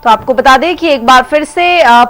तो आपको बता दें कि एक बार फिर से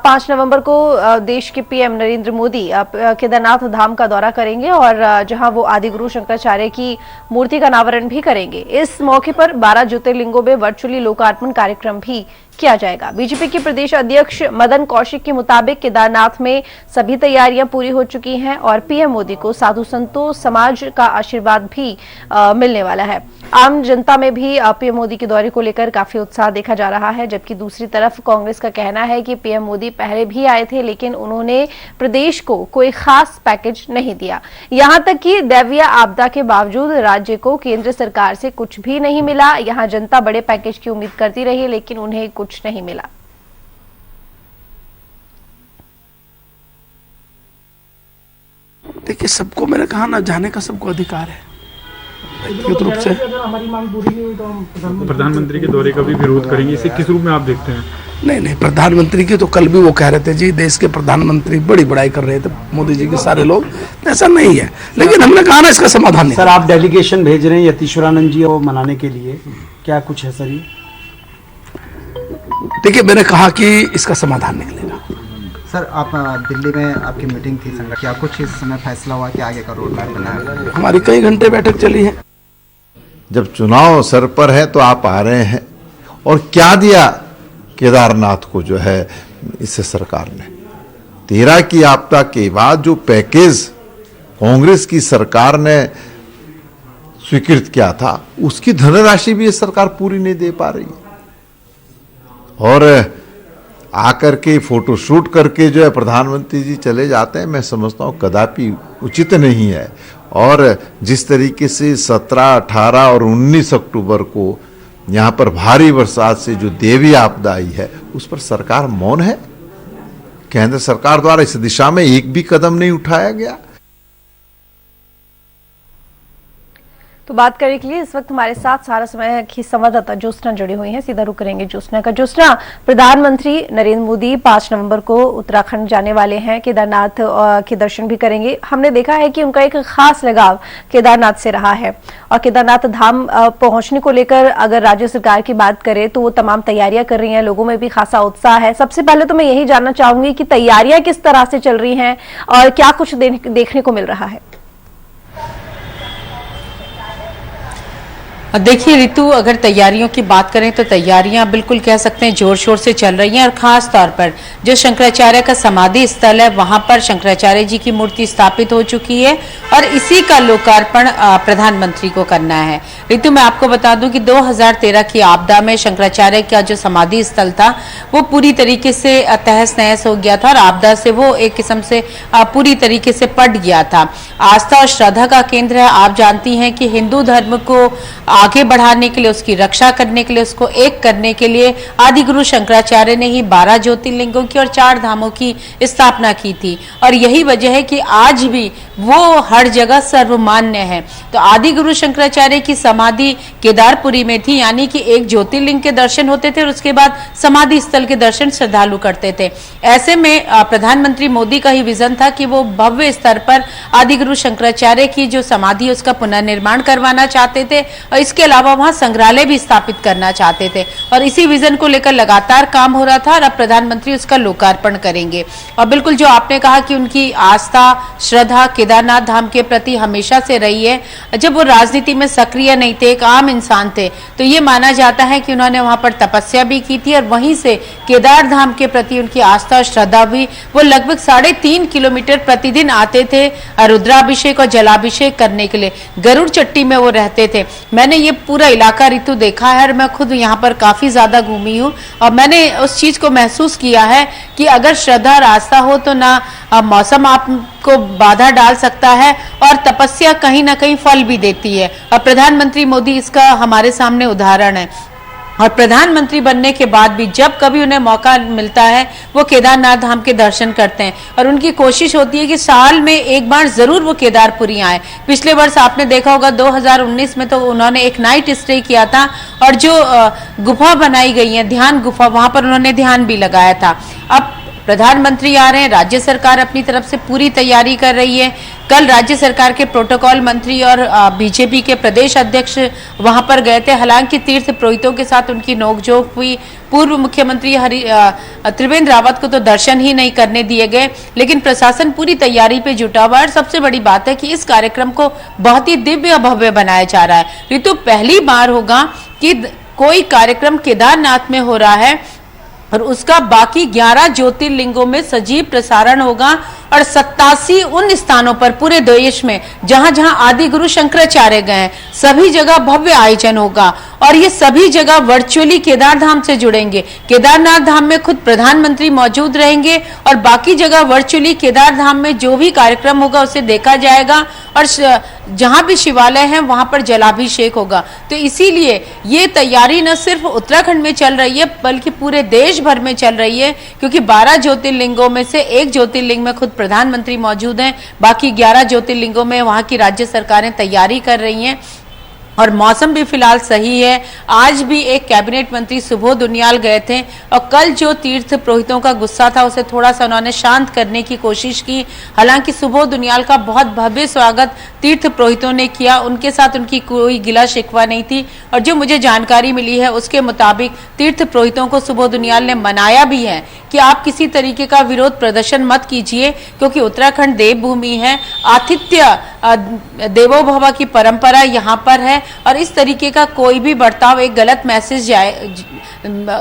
5 नवंबर को देश के पीएम नरेंद्र मोदी केदारनाथ धाम का दौरा करेंगे और जहां वो आदि गुरु शंकराचार्य की मूर्ति का अनावरण भी करेंगे। इस मौके पर 12 ज्योतिर्लिंगों में वर्चुअली लोकार्पण कार्यक्रम भी किया जाएगा। बीजेपी के प्रदेश अध्यक्ष मदन कौशिक के मुताबिक केदारनाथ में सभी तैयारियां पूरी हो चुकी हैं और पीएम मोदी को साधु संतों समाज का आशीर्वाद भी मिलने वाला है। आम जनता में भी पीएम मोदी के दौरे को लेकर काफी उत्साह देखा जा रहा है, जबकि दूसरी तरफ कांग्रेस का कहना है कि पीएम मोदी पहले भी आए थे लेकिन उन्होंने प्रदेश को कोई खास पैकेज नहीं दिया। यहां तक कि दैवीय आपदा के बावजूद राज्य को केंद्र सरकार से कुछ भी नहीं मिला। यहां जनता बड़े पैकेज की उम्मीद करती रही लेकिन उन्हें कुछ नहीं मिला। देखिए, सबको मैंने कहा ना, जाने का सबको अधिकार है व्यक्तिगत रूप से। अगर हमारी मांग पूरी नहीं हुई तो हम प्रधानमंत्री के दौरे का भी विरोध करेंगे। इसे किस रूप में आप देखते हैं? नहीं, प्रधानमंत्री की तो कल भी वो कह रहे थे जी, देश के प्रधानमंत्री बड़ी बड़ाई कर रहे थे मोदी जी के सारे लोग। ऐसा नहीं है, लेकिन हमने कहा ना इसका समाधान नहीं। सर, आप डेलीगेशन भेज रहे हैं यतीश्वरानंद जी को मनाने के लिए, क्या कुछ है सर ये? देखिए, मैंने कहा कि इसका समाधान निकलेगा। सर, आप दिल्ली में आपकी मीटिंग थी संगठन, क्या कुछ इस समय फैसला हुआ कि आगे का रोड मैप बनाया? हमारी कई घंटे बैठक चली है। जब चुनाव सर पर है तो आप आ रहे हैं, और क्या दिया केदारनाथ को जो है इससे सरकार ने 13 की आपदा के बाद जो पैकेज कांग्रेस की सरकार ने स्वीकृत किया था उसकी धनराशि भी ये सरकार पूरी नहीं दे पा रही है। और आकर के फोटो शूट करके जो है प्रधानमंत्री जी चले जाते हैं, मैं समझता हूँ कदापि उचित नहीं है। और जिस तरीके से 17, 18 और 19 अक्टूबर को यहाँ पर भारी बरसात से जो देवी आपदा आई है उस पर सरकार मौन है। केंद्र सरकार द्वारा इस दिशा में एक भी कदम नहीं उठाया गया। तो बात करने के लिए इस वक्त हमारे साथ सारा समय की संवाददाता ज्योत्सना जुड़ी हुई हैं। सीधा रुक करेंगे ज्योत्सना का। ज्योत्सना, प्रधानमंत्री नरेंद्र मोदी 5 नवंबर को उत्तराखंड जाने वाले हैं, केदारनाथ के दर्शन भी करेंगे। हमने देखा है कि उनका एक खास लगाव केदारनाथ से रहा है और केदारनाथ धाम पहुंचने को लेकर अगर राज्य सरकार की बात करें तो वो तमाम तैयारियां कर रही हैं, लोगों में भी खासा उत्साह है। सबसे पहले तो मैं यही जानना चाहूंगी कि तैयारियां किस तरह से चल रही हैं और क्या कुछ देखने को मिल रहा है? देखिए ऋतु, अगर तैयारियों की बात करें तो तैयारियां बिल्कुल कह सकते हैं जोर शोर से चल रही हैं। और खास तौर पर जो शंकराचार्य का समाधि स्थल है वहां पर शंकराचार्य जी की मूर्ति स्थापित हो चुकी है और इसी का लोकार्पण प्रधानमंत्री को करना है। ऋतु, मैं आपको बता दूं कि 2013 की आपदा में शंकराचार्य का जो समाधि स्थल था वो पूरी तरीके से तहस नहस हो गया था और आपदा से वो एक किस्म से पूरी तरीके से पट गया था। आस्था और श्रद्धा का केंद्र है। आप जानती हैं कि हिंदू धर्म को आगे बढ़ाने के लिए, उसकी रक्षा करने के लिए, उसको एक करने के लिए आदि गुरु शंकराचार्य ने ही 12 ज्योतिर्लिंगों की और 4 धामों की स्थापना की थी और यही वजह है कि आज भी वो हर जगह सर्वमान्य है। तो आदि गुरु शंकराचार्य की समाधि केदारपुरी में थी, यानी कि एक ज्योतिर्लिंग के दर्शन होते थे और उसके बाद समाधि स्थल के दर्शन श्रद्धालु करते थे। ऐसे में प्रधानमंत्री मोदी का ही विजन था कि वो भव्य स्तर पर आदि गुरु शंकराचार्य की जो समाधि है उसका पुनर्निर्माण करवाना चाहते थे और इसके अलावा वहां संग्रहालय भी स्थापित करना चाहते थे और इसी विजन को लेकर लगातार काम हो रहा था और अब प्रधानमंत्री उसका लोकार्पण करेंगे। और बिल्कुल जो आपने कहा कि उनकी आस्था श्रद्धा केदारनाथ धाम के प्रति हमेशा से रही है। जब वो राजनीति में सक्रिय नहीं थे, एक आम इंसान थे, तो ये माना जाता है कि उन्होंने वहां पर तपस्या भी की थी और वहीं से केदार धाम के प्रति उनकी आस्था और श्रद्धा भी। वो लगभग 3.5 किलोमीटर प्रतिदिन आते थे रुद्राभिषेक और जलाभिषेक करने के लिए। गरुड़ चट्टी में वो रहते थे। मैंने ये पूरा इलाका ऋतु देखा है और मैं खुद यहाँ पर काफी ज्यादा घूमी हूँ और मैंने उस चीज को महसूस किया है कि अगर श्रद्धा और आस्था हो तो ना मौसम आपको बाधा डाल सकता है और तपस्या कहीं ना कहीं फल भी देती है और प्रधानमंत्री मोदी इसका हमारे सामने उदाहरण है। और प्रधानमंत्री बनने के बाद भी जब कभी उन्हें मौका मिलता है वो केदारनाथ धाम के दर्शन करते हैं और उनकी कोशिश होती है कि साल में एक बार जरूर वो केदारपुरी आए। पिछले वर्ष आपने देखा होगा 2019 में तो उन्होंने एक नाइट स्टे किया था और जो गुफा बनाई गई है ध्यान गुफा, वहां पर उन्होंने ध्यान भी लगाया था। अब प्रधानमंत्री आ रहे हैं, राज्य सरकार अपनी तरफ से पूरी तैयारी कर रही है। कल राज्य सरकार के प्रोटोकॉल मंत्री और बीजेपी के प्रदेश अध्यक्ष वहां पर गए थे। हालांकि तीर्थ पुरोहितों के साथ उनकी नोकझोंक हुई। पूर्व मुख्यमंत्री त्रिवेंद्र रावत को तो दर्शन ही नहीं करने दिए गए, लेकिन प्रशासन पूरी तैयारी पे जुटा हुआ है। और सबसे बड़ी बात है कि इस कार्यक्रम को बहुत ही दिव्य भव्य बनाया जा रहा है। ऋतु, पहली बार होगा कि कोई कार्यक्रम केदारनाथ में हो रहा है और उसका बाकी 11 ज्योतिर्लिंगों में सजीव प्रसारण होगा। और 87 उन स्थानों पर पूरे देश में जहां जहां आदि गुरु शंकराचार्य गए हैं, सभी जगह भव्य आयोजन होगा। और ये सभी जगह वर्चुअली केदार धाम से जुड़ेंगे। केदारनाथ धाम में खुद प्रधानमंत्री मौजूद रहेंगे और बाकी जगह वर्चुअली केदार धाम में जो भी कार्यक्रम होगा उसे देखा जाएगा। और जहां भी शिवालय है वहां पर जलाभिषेक होगा। तो इसीलिए ये तैयारी न सिर्फ उत्तराखंड में चल रही है बल्कि पूरे देश भर में चल रही है, क्योंकि 12 ज्योतिर्लिंगों में से एक ज्योतिर्लिंग में खुद प्रधानमंत्री मौजूद हैं। बाकी 11 ज्योतिर्लिंगों में वहां की राज्य सरकारें तैयारी कर रही हैं। और मौसम भी फिलहाल सही है। आज भी एक कैबिनेट मंत्री सुबोध उनियाल गए थे और कल जो तीर्थ पुरोहितों का गुस्सा था उसे थोड़ा सा उन्होंने शांत करने की कोशिश की। हालांकि सुबोध उनियाल का बहुत भव्य स्वागत तीर्थ पुरोहितों ने किया, उनके साथ उनकी कोई गिला शिकवा नहीं थी। और जो मुझे जानकारी मिली है उसके मुताबिक तीर्थ पुरोहितों को सुबोध उनियाल ने मनाया भी है कि आप किसी तरीके का विरोध प्रदर्शन मत कीजिए, क्योंकि उत्तराखंड देवभूमि है, आतिथ्य देवो भव की परंपरा यहाँ पर है। और इस तरीके का कोई भी बर्ताव एक गलत मैसेज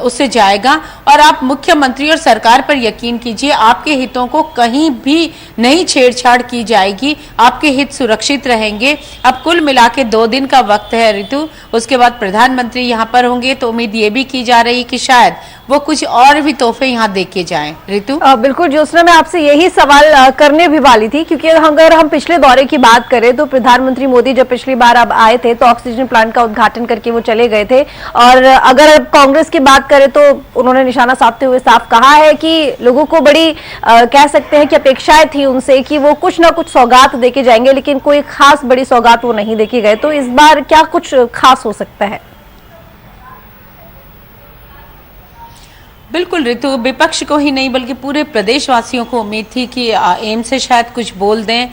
उससे जाएगा। और आप मुख्यमंत्री और सरकार पर यकीन कीजिए, आपके हितों को कहीं भी नहीं छेड़छाड़ की जाएगी, आपके हित सुरक्षित रहेंगे। अब कुल मिला के 2 दिन का वक्त है ऋतु, उसके बाद प्रधानमंत्री यहाँ पर होंगे, तो उम्मीद ये भी की जा रही कि शायद वो कुछ और भी तोहफे यहाँ दे के जाएं। ऋतु, बिल्कुल ज्योत्सना, मैं आपसे यही सवाल करने भी वाली थी, क्योंकि अगर हम पिछले दौरे की बात करें तो प्रधानमंत्री मोदी जब पिछली बार अब आए थे तो ऑक्सीजन प्लांट का उद्घाटन करके वो चले गए थे। और अगर कांग्रेस की बात करें तो उन्होंने निशाना साधते हुए साफ कहा है कि लोगों को बड़ी कह सकते हैं कि अपेक्षाएं थी उनसे कि वो कुछ ना कुछ सौगात देके जाएंगे, लेकिन कोई खास बड़ी सौगात वो नहीं देके गए। तो इस बार क्या कुछ खास हो सकता है? बिल्कुल ऋतु, विपक्ष को ही नहीं बल्कि पूरे प्रदेशवासियों को उम्मीद थी कि एम्स से शायद कुछ बोल दें,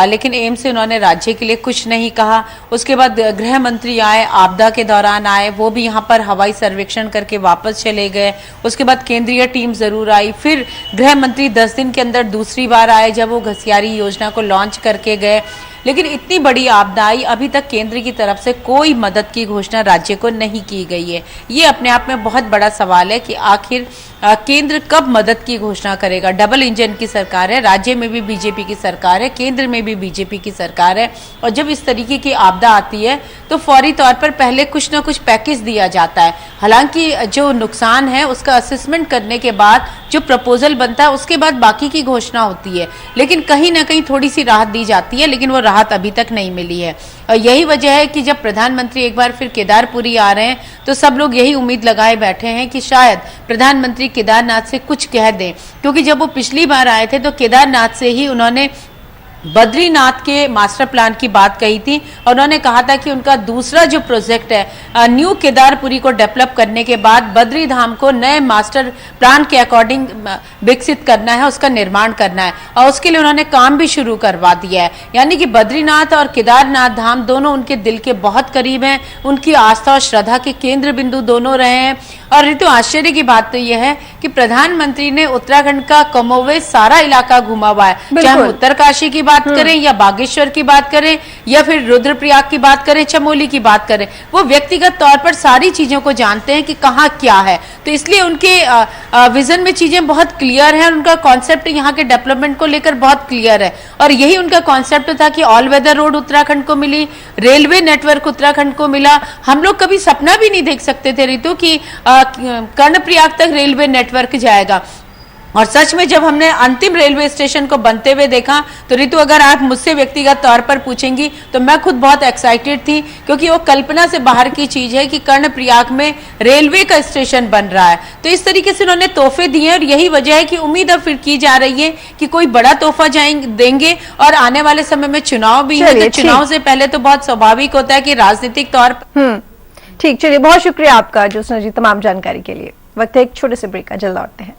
लेकिन एम्स से उन्होंने राज्य के लिए कुछ नहीं कहा। उसके बाद गृह मंत्री आए, आपदा के दौरान आए, वो भी यहाँ पर हवाई सर्वेक्षण करके वापस चले गए। उसके बाद केंद्रीय टीम जरूर आई, फिर गृह मंत्री 10 दिन के अंदर दूसरी बार आए जब वो घसियारी योजना को लॉन्च करके गए। लेकिन इतनी बड़ी आपदा आई, अभी तक केंद्र की तरफ से कोई मदद की घोषणा राज्य को नहीं की गई है। ये अपने आप में बहुत बड़ा सवाल है कि आखिर केंद्र कब मदद की घोषणा करेगा। डबल इंजन की सरकार है, राज्य में भी बीजेपी की सरकार है, केंद्र में भी बीजेपी की सरकार है। और जब इस तरीके की आपदा आती है तो फौरी तौर पर पहले कुछ ना कुछ पैकेज दिया जाता है। हालांकि जो नुकसान है उसका असेसमेंट करने के बाद जो प्रपोजल बनता है उसके बाद बाकी की घोषणा होती है। लेकिन कहीं ना कहीं थोड़ी सी राहत दी जाती है, लेकिन वो राहत अभी तक नहीं मिली है। और यही वजह है कि जब प्रधानमंत्री एक बार फिर केदारपुरी आ रहे हैं तो सब लोग यही उम्मीद लगाए बैठे हैं कि शायद प्रधानमंत्री केदारनाथ से कुछ कह दें, क्योंकि जब वो पिछली बार आए थे तो केदारनाथ से ही उन्होंने बद्रीनाथ के मास्टर प्लान की बात कही थी। और उन्होंने कहा था कि उनका दूसरा जो प्रोजेक्ट है न्यू केदारपुरी को डेवलप करने के बाद बद्री धाम को नए मास्टर प्लान के अकॉर्डिंग विकसित करना है, उसका निर्माण करना है। और उसके लिए उन्होंने काम भी शुरू करवा दिया है। यानी कि बद्रीनाथ और केदारनाथ धाम दोनों उनके दिल के बहुत करीब हैं, उनकी आस्था और श्रद्धा के केंद्र बिंदु दोनों रहे हैं। और ऋतु, आश्चर्य की बात तो यह है कि प्रधानमंत्री ने उत्तराखंड का कमोवेश सारा इलाका घूमा हुआ है, चाहे हम उत्तरकाशी की बात करें या बागेश्वर की बात करें या फिर रुद्रप्रयाग की बात करें, चमोली की बात करें। वो व्यक्तिगत तौर पर सारी चीजों को जानते हैं कि कहाँ क्या है। तो इसलिए उनके विजन में चीजें बहुत क्लियर है, उनका कॉन्सेप्ट यहाँ के डेवलपमेंट को लेकर बहुत क्लियर है। और यही उनका कॉन्सेप्ट था कि ऑल वेदर रोड उत्तराखंड को मिली, रेलवे नेटवर्क उत्तराखंड को मिला। हम लोग कभी सपना भी नहीं देख सकते थे ऋतु की कर्णप्रयाग तक रेलवे नेटवर्क जाएगा। और सच में जब हमने अंतिम रेलवे स्टेशन को बनते हुए देखा तो ऋतु, अगर आप मुझसे व्यक्तिगत तौर पर पूछेंगी तो मैं खुद बहुत एक्साइटेड थी, क्योंकि वो कल्पना से बाहर की चीज है कि कर्णप्रयाग में रेलवे का स्टेशन बन रहा है। तो इस तरीके से उन्होंने तोहफे दिए और यही वजह है कि उम्मीद अब फिर की जा रही है कि कोई बड़ा तोहफा देंगे। और आने वाले समय में चुनाव भी है, तो चुनाव से पहले तो बहुत स्वाभाविक होता है कि राजनीतिक तौर पर। ठीक, चलिए, बहुत शुक्रिया आपका ज्योत्सना जी तमाम जानकारी के लिए। वक्त है एक छोटे से ब्रेक का, जल्द लौटते हैं।